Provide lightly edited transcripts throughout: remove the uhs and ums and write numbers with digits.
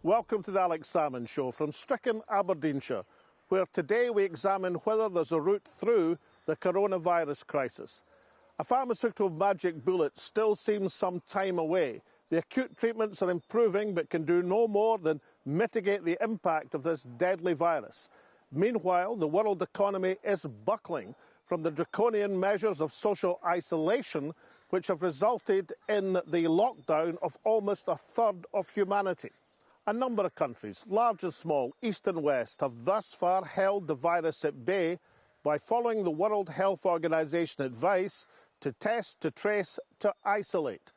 Welcome to the Alex Salmond Show from stricken Aberdeenshire, where today we examine whether there's a route through the coronavirus crisis. A pharmaceutical magic bullet still seems some time away. The acute treatments are improving but can do no more than mitigate the impact of this deadly virus. Meanwhile, the world economy is buckling from the draconian measures of social isolation which have resulted in the lockdown of almost a third of humanity. A number of countries, large and small, east and west, have thus far held the virus at bay by following the World Health Organization advice to test, to trace, to isolate.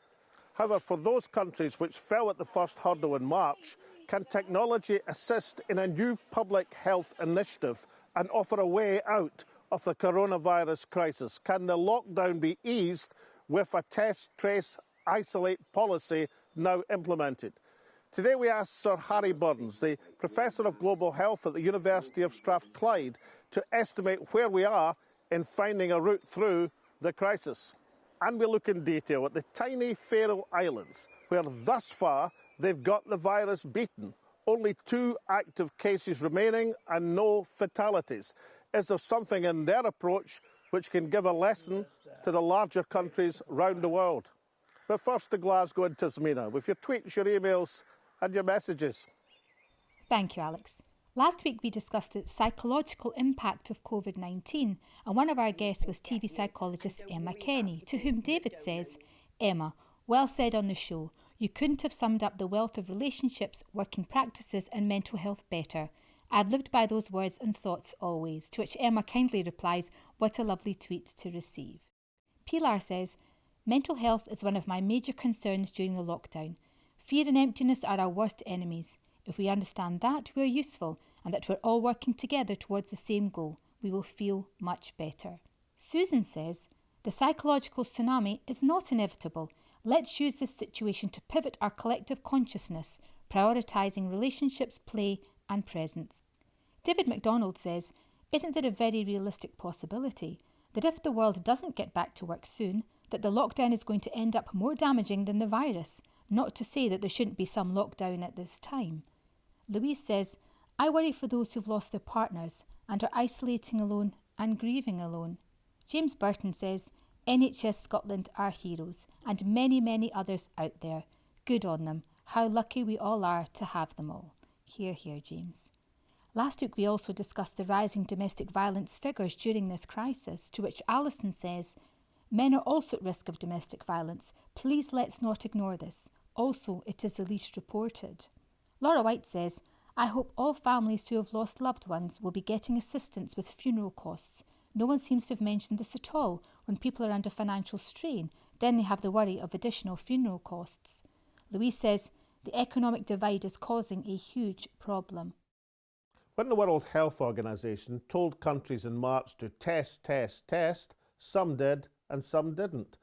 However, for those countries which fell at the first hurdle in March, can technology assist in a new public health initiative and offer a way out of the coronavirus crisis? Can the lockdown be eased with a test, trace, isolate policy now implemented? Today we asked Sir Harry Burns, the Professor of Global Health at the University of Strathclyde, to estimate where we are in finding a route through the crisis. And we look in detail at the tiny Faroe Islands, where thus far they've got the virus beaten. Only 2 active cases remaining and no fatalities. Is there something in their approach which can give a lesson to the larger countries round the world? But first to Glasgow and Tasmania, with your tweets, your emails and your messages. Thank you, Alex. Last week we discussed the psychological impact of COVID-19, and one of our guests was TV psychologist Emma Kenny, to whom David says, "Emma, well said on the show. You couldn't have summed up the wealth of relationships, working practices and mental health better. I've lived by those words and thoughts always," to which Emma kindly replies, "What a lovely tweet to receive." Pilar says, "Mental health is one of my major concerns during the lockdown. Fear and emptiness are our worst enemies. If we understand that, we're useful and that we're all working together towards the same goal, we will feel much better." Susan says, "The psychological tsunami is not inevitable. Let's use this situation to pivot our collective consciousness, prioritising relationships, play and presence." David MacDonald says, "Isn't there a very realistic possibility that if the world doesn't get back to work soon, that the lockdown is going to end up more damaging than the virus? Not to say that there shouldn't be some lockdown at this time." Louise says, "I worry for those who've lost their partners and are isolating alone and grieving alone." James Burton says, "NHS Scotland are heroes, and many, many others out there. Good on them. How lucky we all are to have them all." Hear, hear, James. Last week we also discussed the rising domestic violence figures during this crisis, to which Alison says, "Men are also at risk of domestic violence. Please let's not ignore this. Also, it is the least reported." Laura White says, "I hope all families who have lost loved ones will be getting assistance with funeral costs. No one seems to have mentioned this at all. When people are under financial strain, then they have the worry of additional funeral costs." Louise says, "The economic divide is causing a huge problem." When the World Health Organization told countries in March to test, some did and some didn't.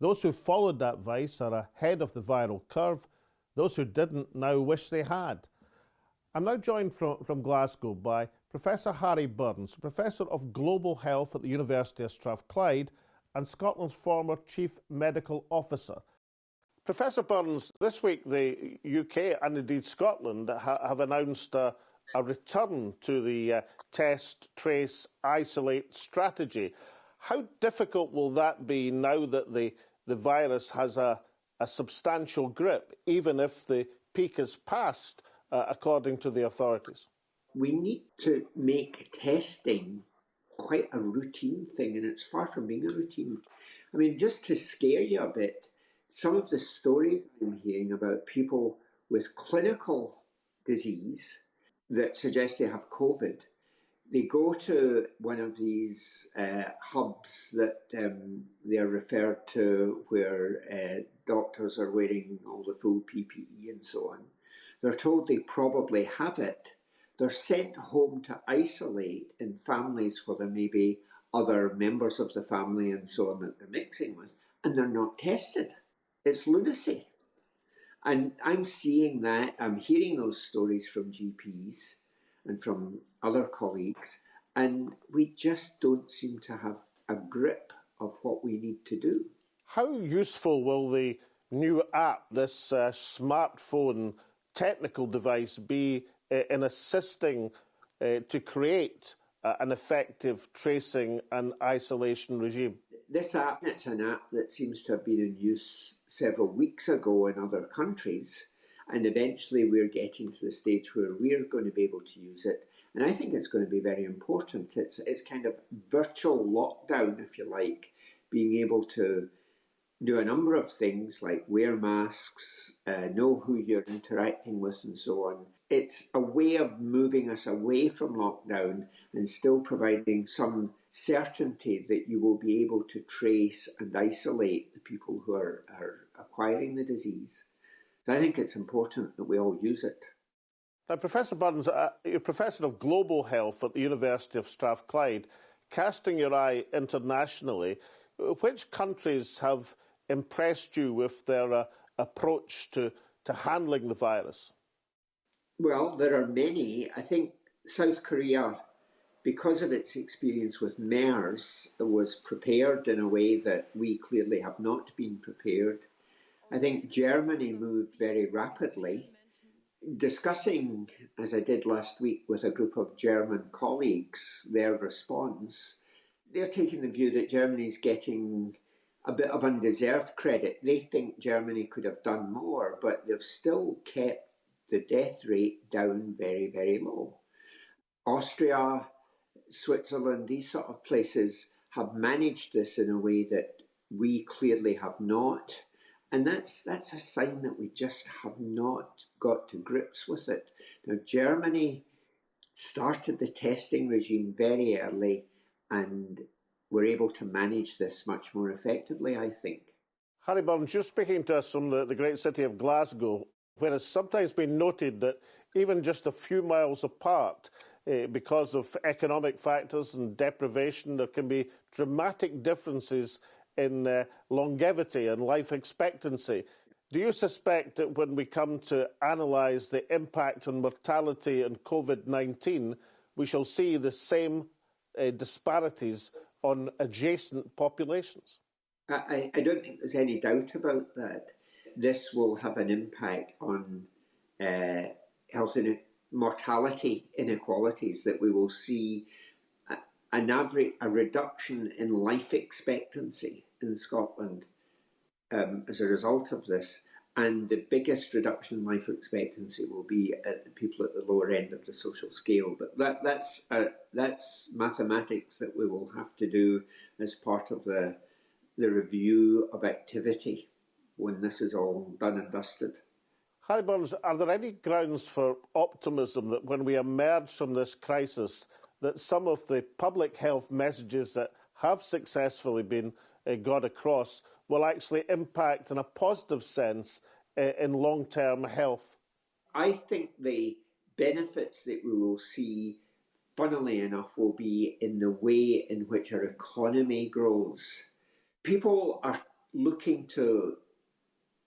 Those who followed that advice are ahead of the viral curve. Those who didn't now wish they had. I'm now joined from Glasgow by Professor Harry Burns, Professor of Global Health at the University of Strathclyde and Scotland's former Chief Medical Officer. Professor Burns, this week the UK and indeed Scotland have announced a return to the test, trace, isolate strategy. How difficult will that be now that the virus has a substantial grip, even if the peak is past, according to the authorities? We need to make testing quite a routine thing, and it's far from being a routine. I mean, just to scare you a bit, some of the stories I'm hearing about people with clinical disease that suggest they have COVID, they go to one of these hubs that they are referred to where doctors are wearing all the full PPE and so on. They're told they probably have it. They're sent home to isolate in families where there may be other members of the family and so on that they're mixing with, and they're not tested. It's lunacy. And I'm seeing that, I'm hearing those stories from GPs and from other colleagues, and we just don't seem to have a grip of what we need to do. How useful will the new app, this smartphone technical device be in assisting to create an effective tracing and isolation regime? This app, it's an app that seems to have been in use several weeks ago in other countries, and eventually we're getting to the stage where we're going to be able to use it. And I think it's going to be very important. It's kind of virtual lockdown, if you like, being able to do a number of things like wear masks, know who you're interacting with and so on. It's a way of moving us away from lockdown and still providing some certainty that you will be able to trace and isolate the people who are acquiring the disease. So I think it's important that we all use it. Now, Professor Burns, you're Professor of Global Health at the University of Strathclyde. Casting your eye internationally, which countries have impressed you with their approach to handling the virus? Well, there are many. I think South Korea, because of its experience with MERS, was prepared in a way that we clearly have not been prepared. I think Germany moved very rapidly. Discussing, as I did last week with a group of German colleagues, their response, they're taking the view that Germany's getting a bit of undeserved credit. They think Germany could have done more, but they've still kept the death rate down very, very low. Austria, Switzerland, these sort of places have managed this in a way that we clearly have not. And that's a sign that we just have not got to grips with it. Now, Germany started the testing regime very early and were able to manage this much more effectively, I think. Harry Burns, you're speaking to us from the great city of Glasgow, where it's sometimes been noted that even just a few miles apart, because of economic factors and deprivation, there can be dramatic differences in longevity and life expectancy. Do you suspect that when we come to analyse the impact on mortality and COVID-19, we shall see the same disparities on adjacent populations? I don't think there's any doubt about that. This will have an impact on health and mortality inequalities, that we will see a reduction in life expectancy in Scotland as a result of this. And the biggest reduction in life expectancy will be at the people at the lower end of the social scale. But that's mathematics that we will have to do as part of the review of activity when this is all done and dusted. Harry Burns, are there any grounds for optimism that when we emerge from this crisis, that some of the public health messages that have successfully been got across will actually impact in a positive sense in long-term health? I think the benefits that we will see, funnily enough, will be in the way in which our economy grows. People are looking to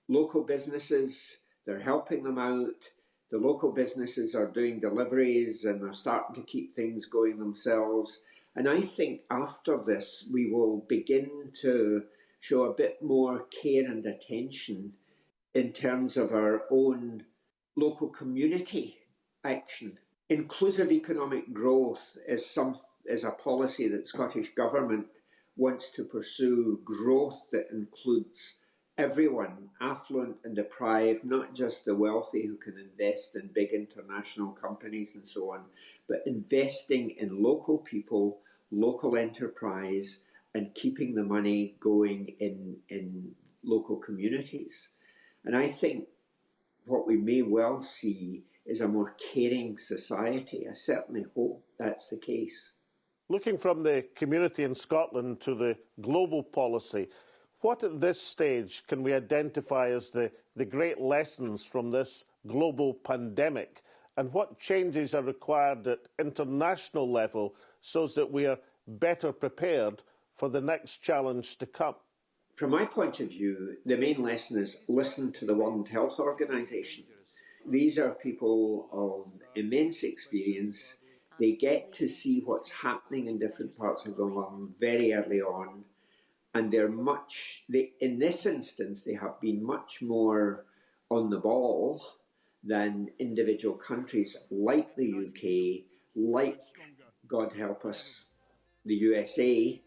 local businesses, they're helping them out. The local businesses are doing deliveries and they're starting to keep things going themselves. And I think after this, we will begin to show a bit more care and attention in terms of our own local community action. Inclusive economic growth is a policy that the Scottish Government wants to pursue, growth that includes everyone, affluent and deprived, not just the wealthy who can invest in big international companies and so on, but investing in local people, local enterprise, and keeping the money going in local communities. And I think what we may well see is a more caring society. I certainly hope that's the case. Looking from the community in Scotland to the global policy, what at this stage can we identify as the great lessons from this global pandemic, and what changes are required at international level so that we are better prepared for the next challenge to come? From my point of view, the main lesson is listen to the World Health Organization. These are people of immense experience. They get to see what's happening in different parts of the world very early on. And in this instance, they have been much more on the ball than individual countries like the UK, like, God help us, the USA,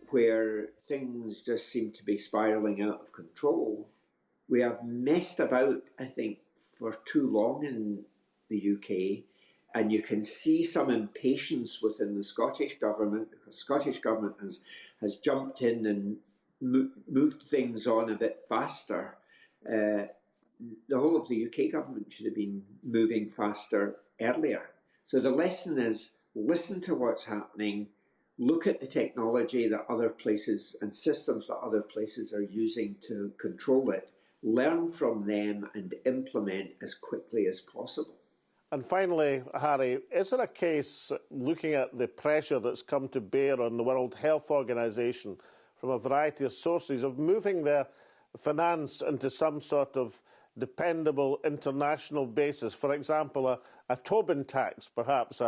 where things just seem to be spiralling out of control. We have messed about, I think, for too long in the UK, and you can see some impatience within the Scottish Government, because the Scottish Government has jumped in and moved things on a bit faster. The whole of the UK government should have been moving faster earlier. So the lesson is, listen to what's happening, look at the technology that other places and systems that other places are using to control it, learn from them and implement as quickly as possible. And finally, Harry, is there a case, looking at the pressure that's come to bear on the World Health Organization from a variety of sources, of moving their finance into some sort of dependable international basis? For example, a Tobin tax, perhaps,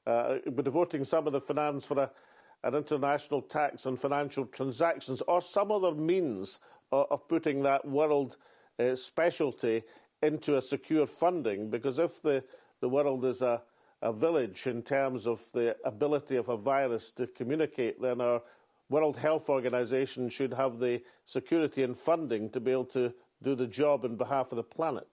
devoting some of the finance for an international tax on financial transactions, or some other means of putting that world specialty into a secure funding. Because if the world is a village in terms of the ability of a virus to communicate, then our World Health Organization should have the security and funding to be able to do the job on behalf of the planet.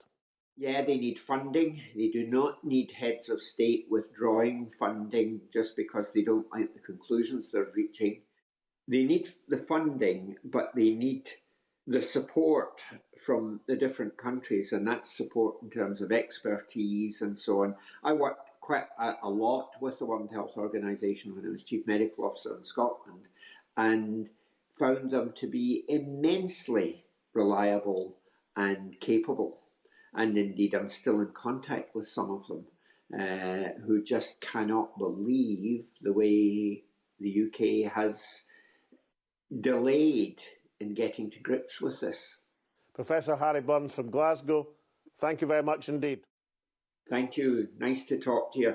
Yeah, they need funding. They do not need heads of state withdrawing funding just because they don't like the conclusions they're reaching. They need the funding, but they need the support from the different countries, and that's support in terms of expertise and so on. I worked quite a lot with the World Health Organization when I was Chief Medical Officer in Scotland, and found them to be immensely reliable and capable. And indeed, I'm still in contact with some of them who just cannot believe the way the UK has delayed in getting to grips with this. Professor Harry Burns from Glasgow, thank you very much indeed. Thank you. Nice to talk to you.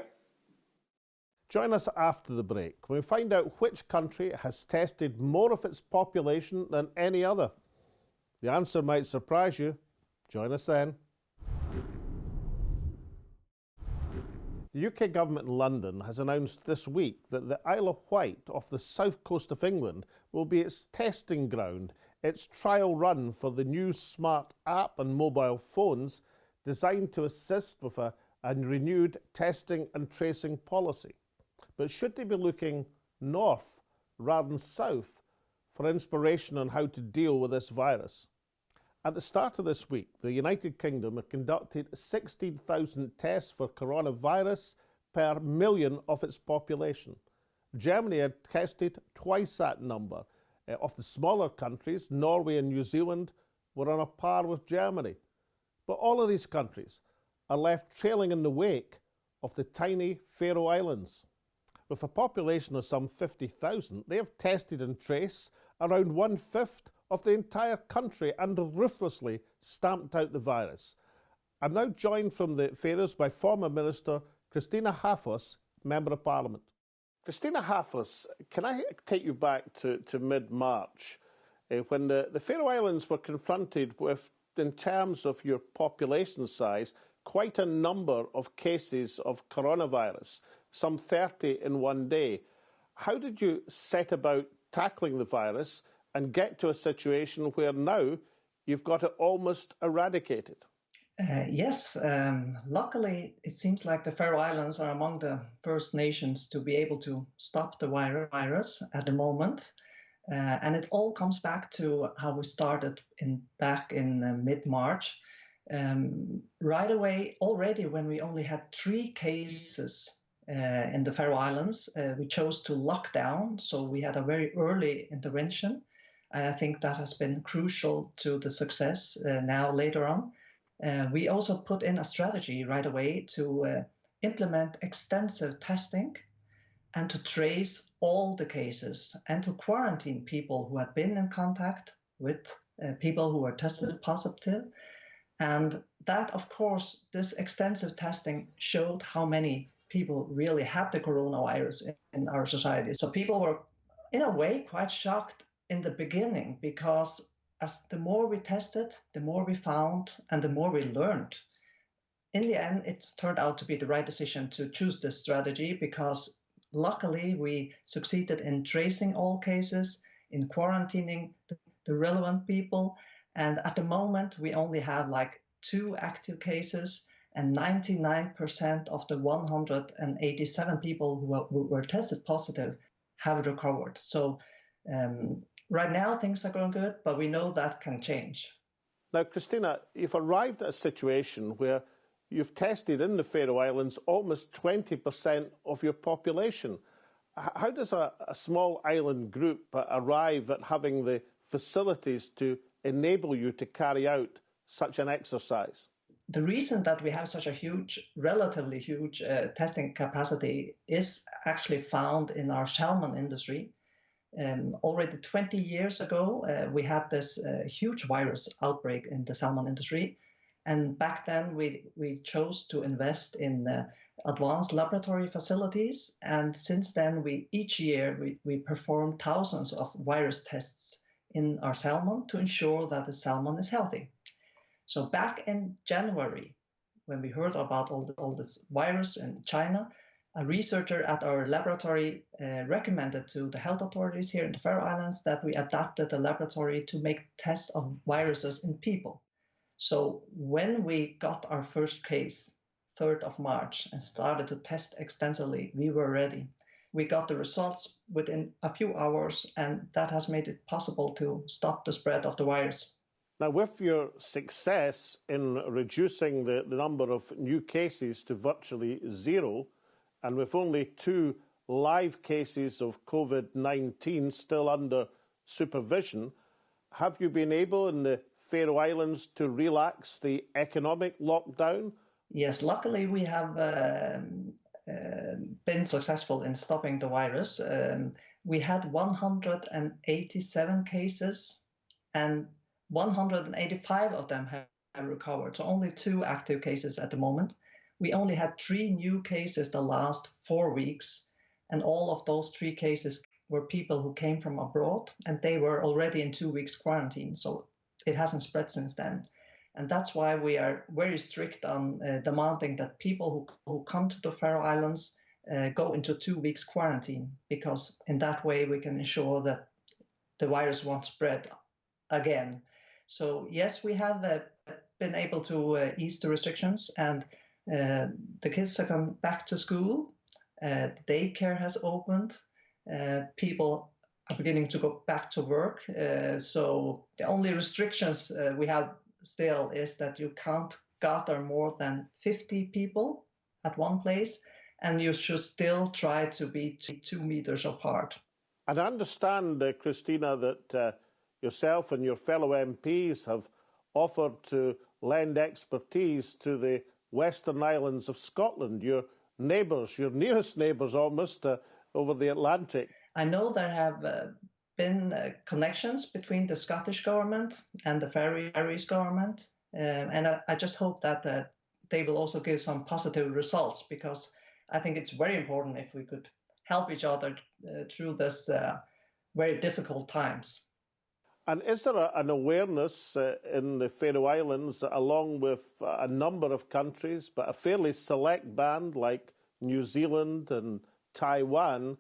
Join us after the break when we find out which country has tested more of its population than any other. The answer might surprise you. Join us then. The UK government in London has announced this week that the Isle of Wight off the south coast of England will be its testing ground, its trial run for the new smart app and mobile phones designed to assist with a renewed testing and tracing policy. But should they be looking north rather than south for inspiration on how to deal with this virus? At the start of this week, the United Kingdom had conducted 16,000 tests for coronavirus per million of its population. Germany had tested twice that number. Of the smaller countries, Norway and New Zealand were on a par with Germany. But all of these countries are left trailing in the wake of the tiny Faroe Islands. With a population of some 50,000, they have tested and traced around 1/5 of the entire country and ruthlessly stamped out the virus. I'm now joined from the Faroes by former Minister Kristina Hafoss, Member of Parliament. Kristina Hafoss, can I take you back to mid-March when the Faroe Islands were confronted with, in terms of your population size, quite a number of cases of coronavirus, some 30 in one day. How did you set about tackling the virus and get to a situation where now you've got it almost eradicated? Yes, luckily it seems like the Faroe Islands are among the first nations to be able to stop the virus at the moment. And it all comes back to how we started back in mid-March. Right away, already when we only had 3 cases in the Faroe Islands, we chose to lock down. So we had a very early intervention. I think that has been crucial to the success now later on. We also put in a strategy right away to implement extensive testing and to trace all the cases and to quarantine people who had been in contact with people who were tested positive. And that, of course, this extensive testing showed how many people really had the coronavirus in our society. So people were, in a way, quite shocked in the beginning, because as the more we tested, the more we found and the more we learned. in the end, it's turned out to be the right decision to choose this strategy because luckily we succeeded in tracing all cases, in quarantining the relevant people. And at the moment, we only have like 2 active cases, and 99% of the 187 people who were tested positive have recovered. So right now, things are going good, but we know that can change. Now, Kristina, you've arrived at a situation where you've tested in the Faroe Islands almost 20% of your population. How does a small island group arrive at having the facilities to enable you to carry out such an exercise? The reason that we have such a relatively huge testing capacity is actually found in our salmon industry. Already 20 years ago, we had this huge virus outbreak in the salmon industry. And back then, we chose to invest in advanced laboratory facilities. And since then, each year, we perform thousands of virus tests in our salmon to ensure that the salmon is healthy. So back in January, when we heard about all this virus in China, a researcher at our laboratory recommended to the health authorities here in the Faroe Islands that we adapted the laboratory to make tests of viruses in people. So when we got our first case, 3rd of March, and started to test extensively, we were ready. We got the results within a few hours, and that has made it possible to stop the spread of the virus. Now, with your success in reducing the number of new cases to virtually zero, and with only 2 live cases of COVID-19 still under supervision, have you been able in the Faroe Islands to relax the economic lockdown? Yes, luckily we have been successful in stopping the virus. We had 187 cases and 185 of them have recovered, so only 2 active cases at the moment. We only had 3 new cases the last 4 weeks, and all of those 3 cases were people who came from abroad, and they were already in 2 weeks quarantine, so it hasn't spread since then. And that's why we are very strict on demanding that people who come to the Faroe Islands go into 2 weeks quarantine, because in that way we can ensure that the virus won't spread again. So yes, we have been able to ease the restrictions, and the kids are going back to school. Daycare has opened. People are beginning to go back to work. So the only restrictions we have still is that you can't gather more than 50 people at one place, and you should still try to be 2 meters apart. And I understand, Kristina, that yourself and your fellow MPs have offered to lend expertise to the Western Islands of Scotland, your neighbours, your nearest neighbours almost, over the Atlantic. I know there have been connections between the Scottish government and the Faroese government, and I just hope that they will also give some positive results, because I think it's very important if we could help each other through this very difficult times. And is there an awareness in the Faroe Islands, along with a number of countries, but a fairly select band like New Zealand and Taiwan,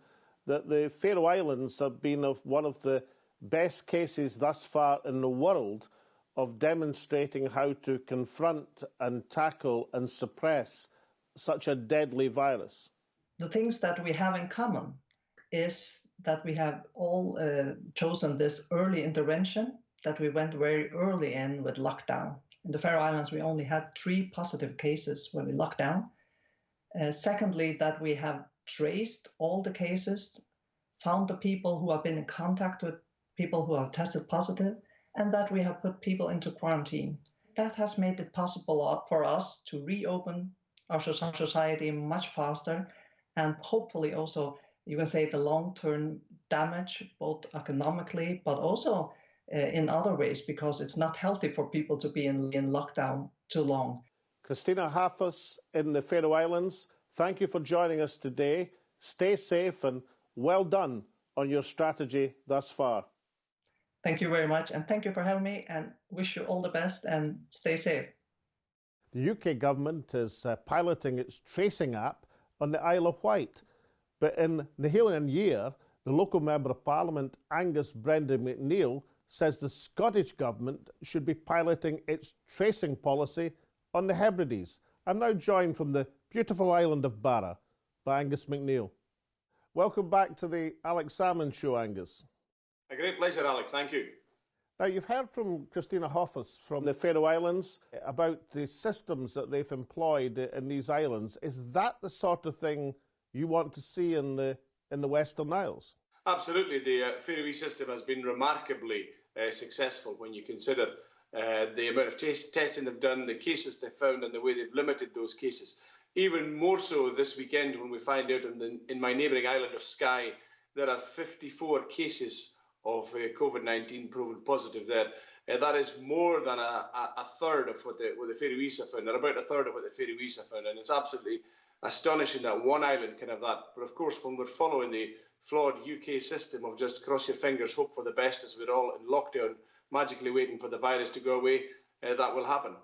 that the Faroe Islands have been one of the best cases thus far in the world of demonstrating how to confront and tackle and suppress such a deadly virus? The things that we have in common is that we have all chosen this early intervention, that we went very early in with lockdown. In the Faroe Islands, we only had 3 positive cases when we locked down. Secondly, that we have traced all the cases, found the people who have been in contact with people who have tested positive, and that we have put people into quarantine. That has made it possible for us to reopen our society much faster, and hopefully also, you can say, the long-term damage, both economically, but also in other ways, because it's not healthy for people to be in lockdown too long. Kristina Hafoss in the Faroe Islands, thank you for joining us today. Stay safe and well done on your strategy thus far. Thank you very much, and thank you for having me, and wish you all the best and stay safe. The UK government is piloting its tracing app on the Isle of Wight. But in h-Eileanan, the local Member of Parliament, Angus MacNeil, says the Scottish government should be piloting its tracing policy on the Hebrides. I'm now joined from the beautiful island of Barra by Angus MacNeil. Welcome back to the Alex Salmond Show, Angus. A great pleasure, Alex. Thank you. Now, you've heard from Kristina Hafoss from the Faroe Islands about the systems that they've employed in these islands. Is that the sort of thing you want to see in the Western Isles? Absolutely. The Faroese system has been remarkably successful when you consider the amount of testing they've done, the cases they've found, and the way they've limited those cases. Even more so this weekend when we find out in my neighbouring island of Skye, there are 54 cases of COVID-19 proven positive there. That is more than a third of what the Faroese have found, or about a third of what the Faroese have found. And it's absolutely astonishing that one island can have that. But of course, when we're following the flawed UK system of just cross your fingers, hope for the best as we're all in lockdown, magically waiting for the virus to go away, that will happen.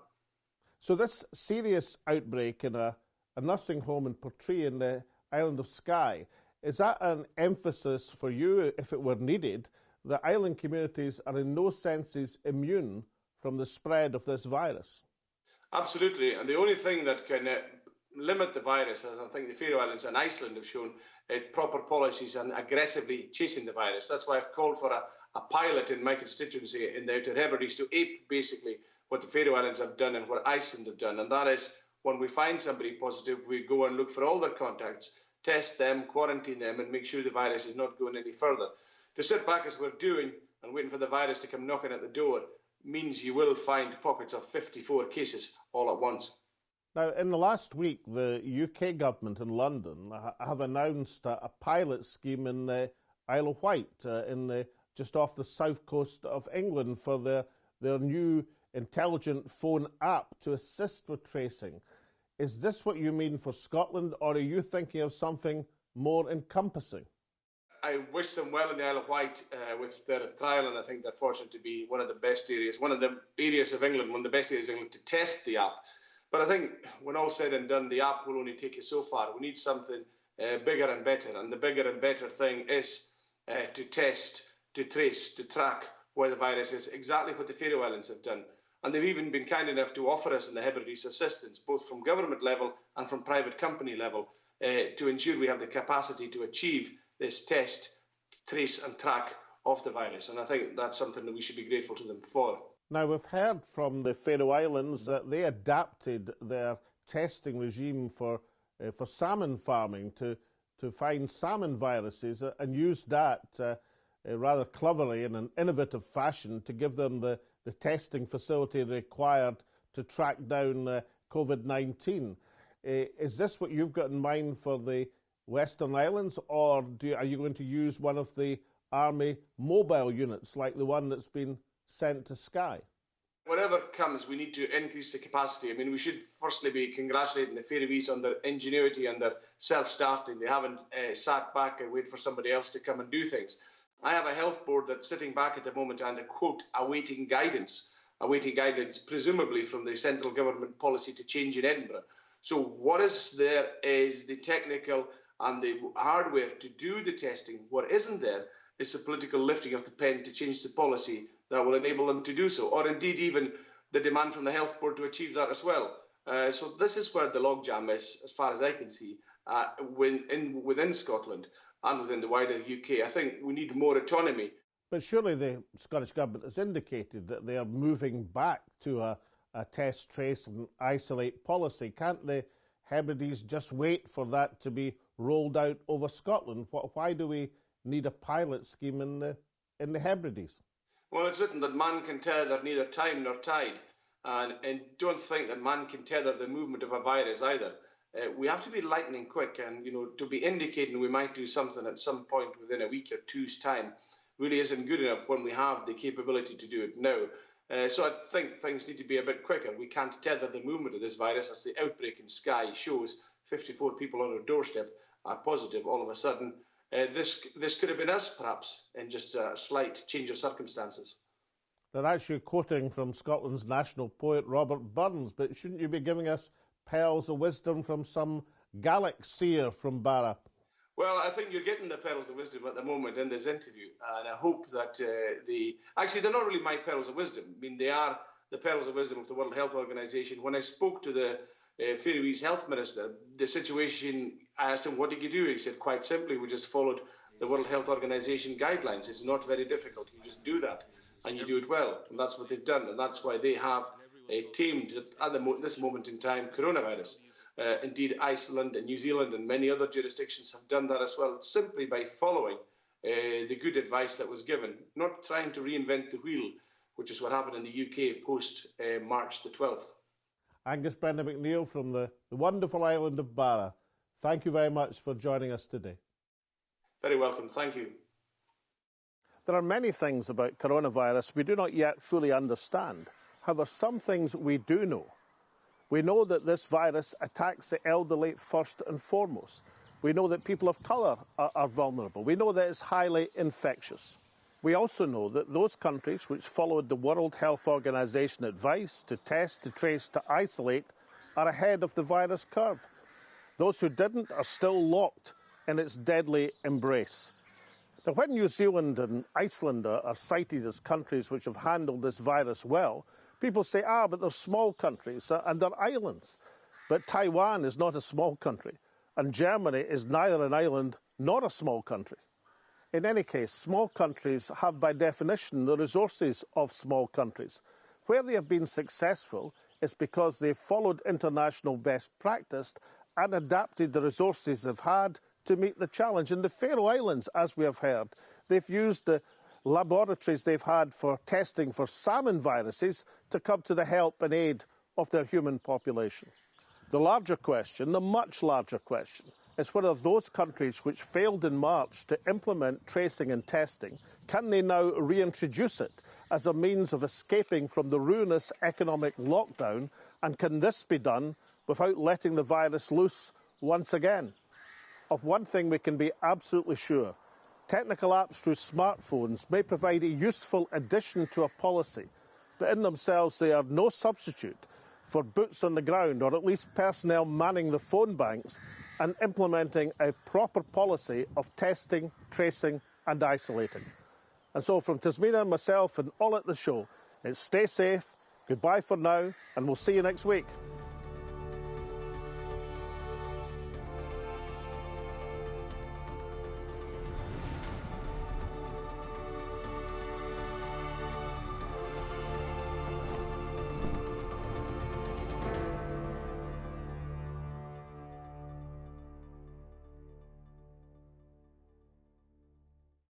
So this serious outbreak in a nursing home in Portree in the island of Skye, is that an emphasis for you, if it were needed, that island communities are in no senses immune from the spread of this virus? Absolutely, and the only thing that can limit the virus, as I think the Faroe Islands and Iceland have shown, is proper policies and aggressively chasing the virus. That's why I've called for a pilot in my constituency in the Outer Hebrides to ape basically what the Faroe Islands have done and what Iceland have done, and that is when we find somebody positive, we go and look for all their contacts, test them, quarantine them, and make sure the virus is not going any further. To sit back as we're doing and waiting for the virus to come knocking at the door means you will find pockets of 54 cases all at once. Now, in the last week, the UK government in London have announced a pilot scheme in the Isle of Wight, just off the south coast of England, for their new intelligent phone app to assist with tracing. Is this what you mean for Scotland, or are you thinking of something more encompassing? I wish them well in the Isle of Wight with their trial, and I think they're fortunate to be one of the best areas, one of the best areas of England to test the app. But I think when all said and done, the app will only take you so far. We need something bigger and better, and the bigger and better thing is to test, to trace, to track where the virus is, exactly what the Faroe Islands have done. And they've even been kind enough to offer us in the Hebrides assistance, both from government level and from private company level, to ensure we have the capacity to achieve this test, trace and track of the virus. And I think that's something that we should be grateful to them for. Now, we've heard from the Faroe Islands that they adapted their testing regime for salmon farming to find salmon viruses and used that rather cleverly in an innovative fashion to give them the testing facility required to track down COVID-19. Is this what you've got in mind for the Western Islands, or are you going to use one of the Army mobile units like the one that's been sent to Skye? Whatever comes, we need to increase the capacity. I mean, we should firstly be congratulating the Faroese on their ingenuity and their self-starting. They haven't sat back and wait for somebody else to come and do things. I have a health board that's sitting back at the moment and, quote, awaiting guidance presumably from the central government policy to change in Edinburgh. So what is there is the technical and the hardware to do the testing. What isn't there is the political lifting of the pen to change the policy that will enable them to do so, or indeed even the demand from the health board to achieve that as well. So this is where the logjam is, as far as I can see, within Scotland and within the wider UK. I think we need more autonomy. But surely the Scottish Government has indicated that they are moving back to a test, trace and isolate policy. Can't the Hebrides just wait for that to be rolled out over Scotland? Why do we need a pilot scheme in the Hebrides? Well, it's written that man can tether neither time nor tide, and don't think that man can tether the movement of a virus either. We have to be lightning quick, and to be indicating we might do something at some point within a week or two's time really isn't good enough when we have the capability to do it now. So I think things need to be a bit quicker. We can't tether the movement of this virus, as the outbreak in Skye shows. 54 people on our doorstep are positive all of a sudden. This could have been us, perhaps, in just a slight change of circumstances. They're actually quoting from Scotland's national poet Robert Burns, but shouldn't you be giving us pearls of wisdom from some Gaelic seer from Barra? Well, I think you're getting the pearls of wisdom at the moment in this interview, and I hope that actually, they're not really my pearls of wisdom. I mean, they are the pearls of wisdom of the World Health Organization. When I spoke to the Faroese health minister, the situation, I asked him, what did you do? He said, quite simply, we just followed the World Health Organization guidelines. It's not very difficult. You just do that, and you do it well. And that's what they've done, and that's why they have tamed, at this moment in time, coronavirus. Indeed, Iceland and New Zealand and many other jurisdictions have done that as well, simply by following the good advice that was given, not trying to reinvent the wheel, which is what happened in the UK post March the 12th. Angus Brendan MacNeil from the wonderful island of Barra, thank you very much for joining us today. Very welcome, thank you. There are many things about coronavirus we do not yet fully understand. However, some things we do know. We know that this virus attacks the elderly first and foremost. We know that people of colour are vulnerable. We know that it's highly infectious. We also know that those countries which followed the World Health Organization advice to test, to trace, to isolate are ahead of the virus curve. Those who didn't are still locked in its deadly embrace. Now, when New Zealand and Iceland are cited as countries which have handled this virus well, people say, but they're small countries and they're islands. But Taiwan is not a small country, and Germany is neither an island nor a small country. In any case, small countries have by definition the resources of small countries. Where they have been successful is because they've followed international best practice and adapted the resources they've had to meet the challenge. In the Faroe Islands, as we have heard, they've used the laboratories they've had for testing for salmon viruses to come to the help and aid of their human population. The larger question, the much larger question, is whether those countries which failed in March to implement tracing and testing, can they now reintroduce it as a means of escaping from the ruinous economic lockdown, and can this be done without letting the virus loose once again? Of one thing we can be absolutely sure: technical apps through smartphones may provide a useful addition to a policy, but in themselves they are no substitute for boots on the ground, or at least personnel manning the phone banks and implementing a proper policy of testing, tracing and isolating. And so from Tasmina and myself and all at the show, it's stay safe, goodbye for now, and we'll see you next week.